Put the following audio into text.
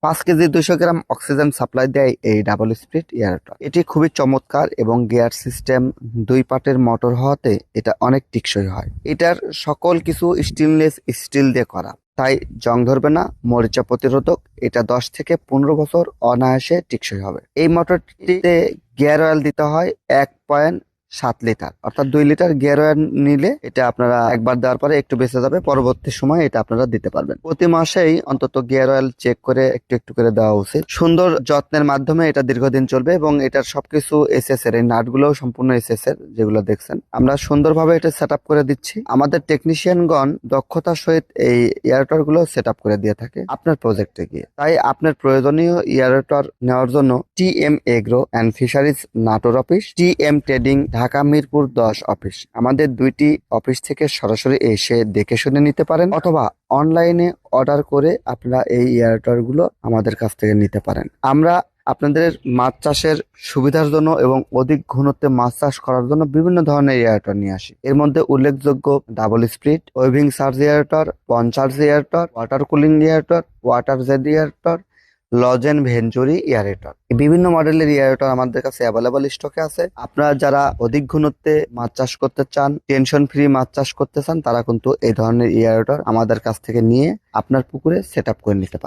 5 KG 200 গ্রাম oxygen supply দেয় এই double speed aerator. এটি খুবই চমৎকার এবং গিয়ার সিস্টেম 2 পার্টের মোটর হওয়াতে এটা অনেক টেকসই হয়। এটার সকল কিছু স্টেনলেস স্টিল দিয়ে করা, তাই জং ধরবে না, মরিচা প্রতিরোধক। এটা 10 থেকে 15 বছর অনায়াসে টেকসই হবে। এই মোটরটিতে গিয়ার অয়েল দিতে হয় 1.7 লিটার, অর্থাৎ 2 লিটার গিয়ার অয়েল নিলে এটা আপনারা একবার দেওয়ার পরে একটু বেঁচে যাবে, পরবর্তী সময় এটা আপনারা দিতে পারবেন। প্রতি মাসেই অন্তত গিয়ার অয়েল চেক করে একটু একটু করে দেওয়া উচিত। সুন্দর যত্নের মাধ্যমে এটা দীর্ঘদিন চলবে এবং এটার সবকিছু এসএস এর, এই নাটগুলোও সম্পূর্ণ এসএস এর, যেগুলো দেখছেন। আমরা সুন্দরভাবে এটা সেট আপ করে দিচ্ছি। আমাদের টেকনিশিয়ানগণ দক্ষতার সহিত এই এয়ারটর গুলো সেট আপ করে দিয়ে থাকে আপনার প্রজেক্টে গিয়ে। তাই আপনার প্রয়োজনীয় এয়ারটর নেওয়ার জন্য TM agro and fisheries Natore office, TM trading Dhaka Mirpur 10 office, আমাদের 2টি অফিস থেকে সরাসরি এসে দেখে শুনে নিতে পারেন, অথবা অনলাইনে অর্ডার করে আপনারা এই এয়ারটর গুলো আমাদের কাছ থেকে নিতে পারেন। আমরা আপনাদের মাছ চাষের সুবিধার জন্য এবং অধিক ঘনত্বে মাছ চাষ করার জন্য বিভিন্ন ধরনের এয়ারটর নিয়ে আসি। এর মধ্যে উল্লেখযোগ্য double speed, waving surge aerator, পঞ্চার্জ aerator, water cooling aerator, water jet aerator, লজেন ভেঞ্চুরি এয়ারেটর, বিভিন্ন মডেলের এয়ারেটর আমাদের কাছে অ্যাভেলেবল স্টকে আছে। আপনারা যারা অধিক ঘনত্বে মাছ চাষ করতে চান, টেনশন ফ্রি মাছ চাষ করতে চান, তারা কিন্তু এই ধরনের এয়ারেটর আমাদের কাছ থেকে নিয়ে আপনার পুকুরে সেট আপ করে নিতে পারেন।